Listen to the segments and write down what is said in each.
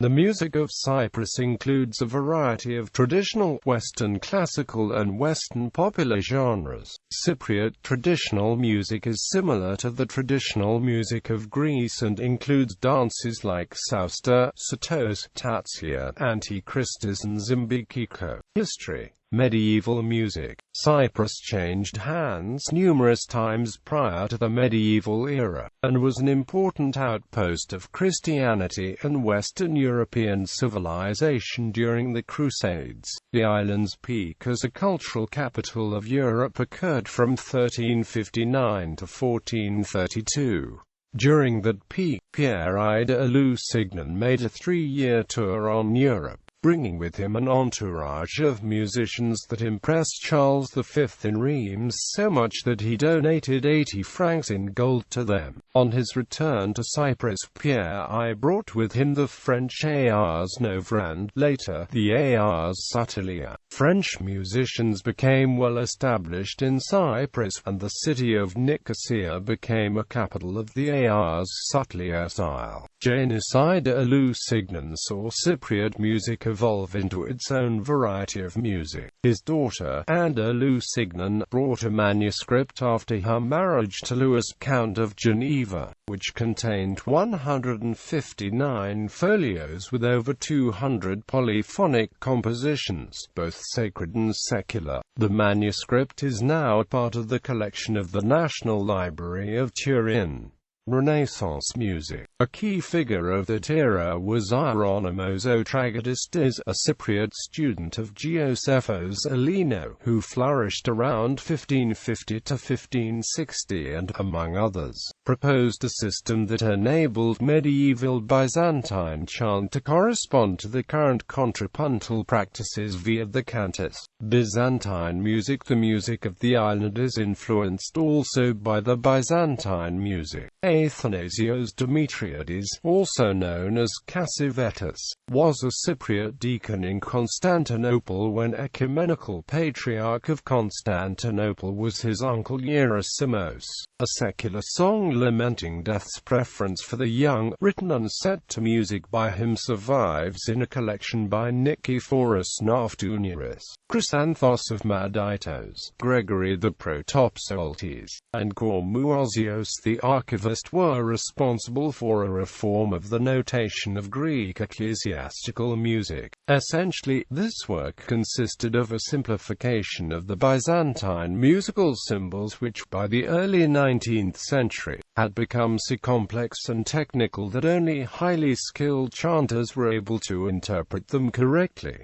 The music of Cyprus includes a variety of traditional Western classical and Western popular genres. Cypriot traditional music is similar to the traditional music of Greece and includes dances like sousta, syrtos, tatsia, antikristos and zeimbekiko. History. Medieval music. Cyprus changed hands numerous times prior to the medieval era, and was an important outpost of Christianity and Western European civilization during the Crusades. The island's peak as a cultural capital of Europe occurred from 1359 to 1432. During that peak, Pierre de Lusignan made a 3-year tour on Europe, bringing with him an entourage of musicians that impressed Charles V in Reims so much that he donated 80 francs in gold to them. On his return to Cyprus, Pierre brought with him the French Ars Nova and, later, the Ars Subtilia. French musicians became well established in Cyprus, and the city of Nicosia became a capital of the Ars Subtilia style. Genocide de Lusignan saw Cypriot music evolve into its own variety of music. His daughter, Anne de Lusignan, brought a manuscript after her marriage to Louis, Count of Geneva, which contained 159 folios with over 200 polyphonic compositions, both sacred and secular. The manuscript is now part of the collection of the National Library of Turin. Renaissance music. A key figure of that era was Hieronymus Tragadistes, a Cypriot student of Giosepos Alino, who flourished around 1550 to 1560 and, among others, proposed a system that enabled medieval Byzantine chant to correspond to the current contrapuntal practices via the cantus. Byzantine music. The music of the island is influenced also by the Byzantine music. Athanasios Demetriades, also known as Cassivetus, was a Cypriot deacon in Constantinople when Ecumenical Patriarch of Constantinople was his uncle Gerasimos. A secular song lamenting death's preference for the young, written and set to music by him, survives in a collection by Nikiforos Naftouniris, Chrysanthos of Maditos, Gregory the Protopsoltes, and Gormuozios the archivist were responsible for a reform of the notation of Greek ecclesiastical music. Essentially, this work consisted of a simplification of the Byzantine musical symbols which, by the early 19th century, had become so complex and technical that only highly skilled chanters were able to interpret them correctly.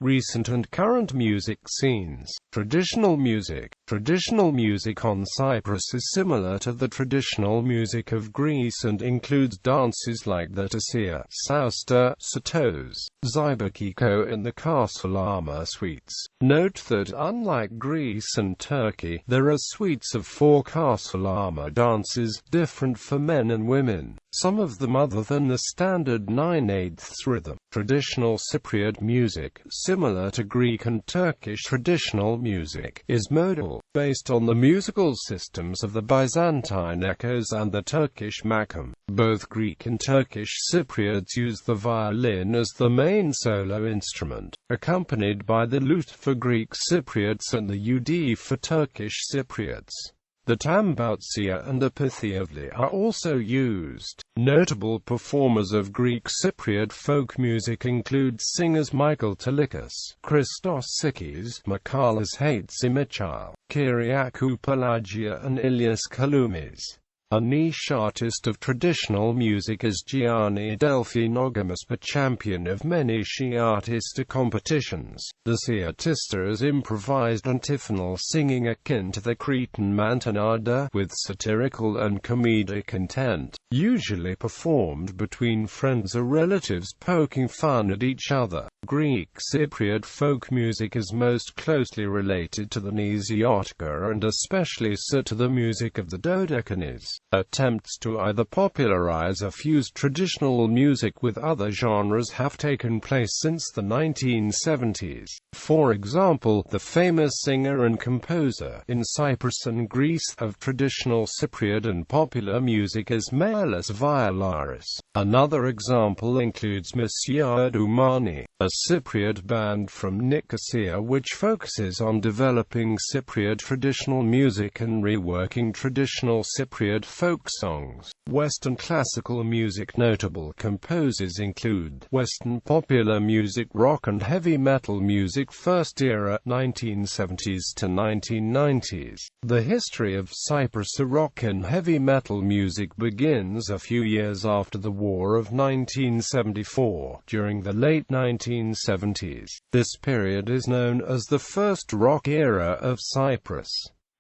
Recent and current music scenes. Traditional music. Traditional music on Cyprus is similar to the traditional music of Greece and includes dances like the tatsia, sousta, syrtos, zeimbekiko and the karşılama suites. Note that unlike Greece and Turkey, there are suites of 4 karşılama dances, different for men and women, some of them other than the standard 9/8 rhythm. Traditional Cypriot music, similar to Greek and Turkish traditional music, is modal, based on the musical systems of the Byzantine echoes and the Turkish makam. Both Greek and Turkish Cypriots use the violin as the main solo instrument, accompanied by the lute for Greek Cypriots and the oud for Turkish Cypriots. The tamboutsia and the pythiovli are also used. Notable performers of Greek Cypriot folk music include singers Michael Tolikas, Christos Sikis, Michalis Hatzimichal, Kyriakou Pelagia and Ilias Kaloumis. A niche artist of traditional music is Gianni Delphinogamus, a champion of many sciartista competitions. The sciartista is improvised antiphonal singing akin to the Cretan mantanada, with satirical and comedic intent, usually performed between friends or relatives poking fun at each other. Greek Cypriot folk music is most closely related to the Nisiotika and especially so to the music of the Dodecanese. Attempts to either popularize or fuse traditional music with other genres have taken place since the 1970s. For example, the famous singer and composer in Cyprus and Greece of traditional Cypriot and popular music is Mealis Violaris. Another example includes Monsieur Doumani, a Cypriot band from Nicosia which focuses on developing Cypriot traditional music and reworking traditional Cypriot folk songs. Western classical music. Notable composers include Western popular music, rock and heavy metal music, first era 1970s to 1990s. The history of Cyprus rock and heavy metal music begins a few years after the War of 1974, during the late 1970s. This period is known as the first rock era of Cyprus.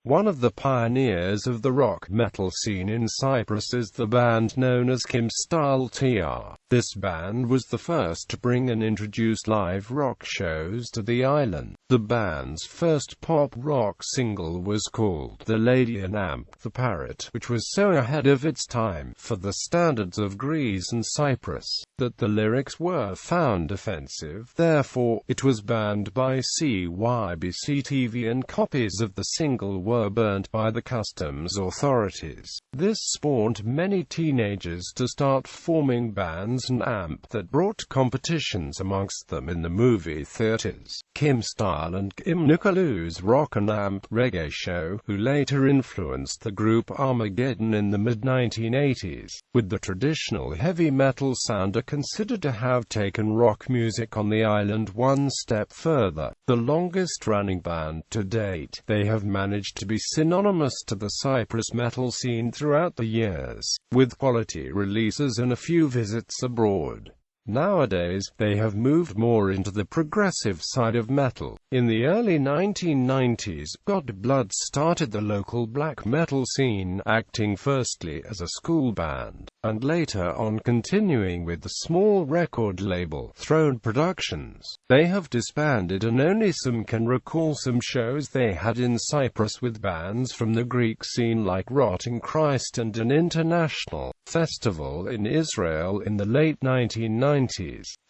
One of the pioneers of the rock metal scene in Cyprus is the band known as tatsia. This band was the first to bring and introduce live rock shows to the island. The band's first pop rock single was called The Lady and Amp the Parrot, which was so ahead of its time for the standards of Greece and Cyprus that the lyrics were found offensive. Therefore, it was banned by CYBC-TV and copies of the single were burnt by the customs authorities. This spawned many teenagers to start forming bands and amp that brought competitions amongst them in the movie theaters. Kim Style and Kim Nicolou's Rock and Amp reggae show, who later influenced the group Armageddon in the mid-1980s, with the traditional heavy metal sound, are considered to have taken rock music on the island one step further. The longest-running band to date, they have managed to be synonymous to the Cyprus metal scene throughout the years, with quality releases and a few visits abroad. Nowadays, they have moved more into the progressive side of metal. In the early 1990s, God Blood started the local black metal scene, acting firstly as a school band, and later on continuing with the small record label, Throne Productions. They have disbanded and only some can recall some shows they had in Cyprus with bands from the Greek scene like Rotting Christ and an international festival in Israel in the late 1990s.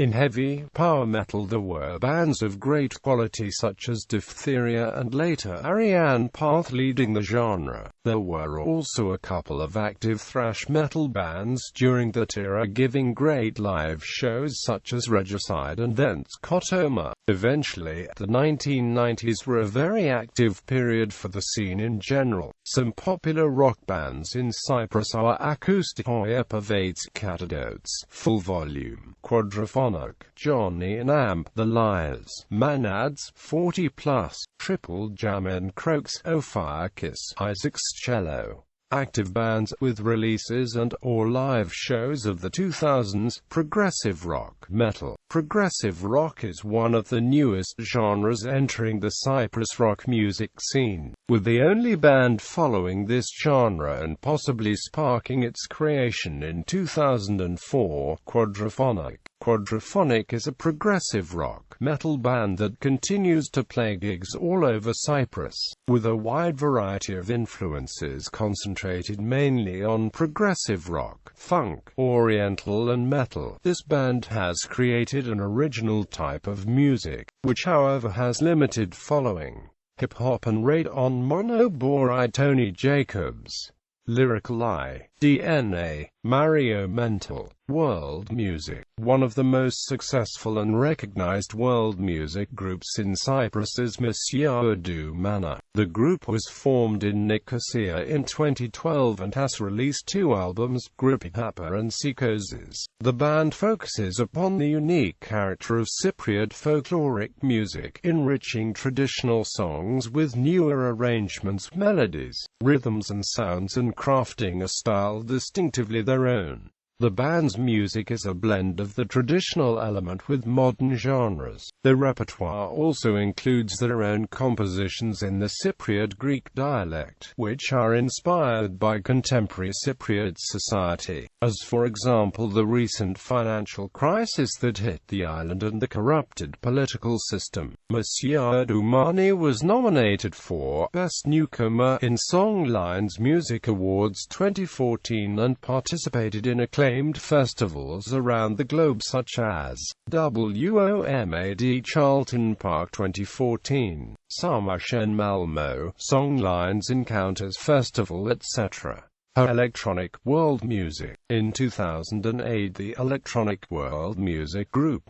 In heavy power metal there were bands of great quality such as Diphtheria and later Ariane Path leading the genre. There were also a couple of active thrash metal bands during that era giving great live shows such as Regicide and thence Kotoma. Eventually, the 1990s were a very active period for the scene in general. Some popular rock bands in Cyprus are Acoustic Pervades, Catadotes, Full Volume, Quadraphonic, Johnny and Amp, The Liars, Manads, 40+, Triple Jam and Croaks, Ophiakis, Isaac's Cello. Active bands with releases and or live shows of the 2000s. Progressive rock metal. Progressive rock is one of the newest genres entering the Cyprus rock music scene, with the only band following this genre and possibly sparking its creation in 2004, Quadraphonic. Quadraphonic is a progressive rock metal band that continues to play gigs all over Cyprus, with a wide variety of influences concentrated mainly on progressive rock, funk, oriental and metal. This band has created an original type of music, which however has limited following. Hip-hop and raid on Monobori. Tony Jacobs. Lyrical Eye. DNA. Mario Mental. World Music. One of the most successful and recognized world music groups in Cyprus is Monsieur Doumani. The group was formed in Nicosia in 2012 and has released 2 albums, Grippy Hapa and Psychosis. The band focuses upon the unique character of Cypriot folkloric music, enriching traditional songs with newer arrangements, melodies, rhythms and sounds, and crafting a style distinctively their own. The band's music is a blend of the traditional element with modern genres. Their repertoire also includes their own compositions in the Cypriot Greek dialect, which are inspired by contemporary Cypriot society, as for example the recent financial crisis that hit the island and the corrupted political system. Monsieur Doumani was nominated for Best Newcomer in Songlines Music Awards 2014 and participated in acclaimed festivals around the globe such as WOMAD Charlton Park 2014, Summershen Malmo, Songlines Encounters Festival etc. Electronic World Music. In 2008 the electronic world music group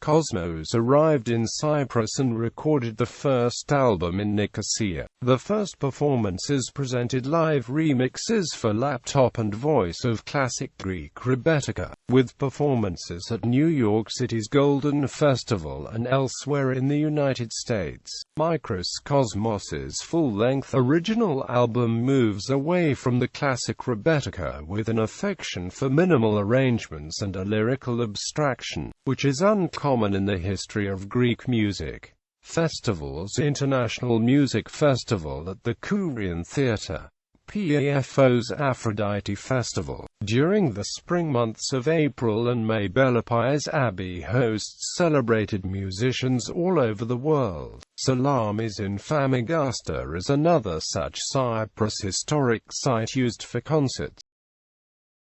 Cosmos arrived in Cyprus and recorded the first album in Nicosia. The first performances presented live remixes for laptop and voice of classic Greek Rebettica, with performances at New York City's Golden Festival and elsewhere in the United States. Cosmos's full-length original album moves away from the classic Rebettica with an affection for minimal arrangements and a lyrical abstraction, which is uncommon in the history of Greek music. Festivals: International Music Festival at the Korean Theatre. PAFO's Aphrodite Festival. During the spring months of April and May, Bellapais Abbey hosts celebrated musicians all over the world. Salamis in Famagusta is another such Cyprus historic site used for concerts.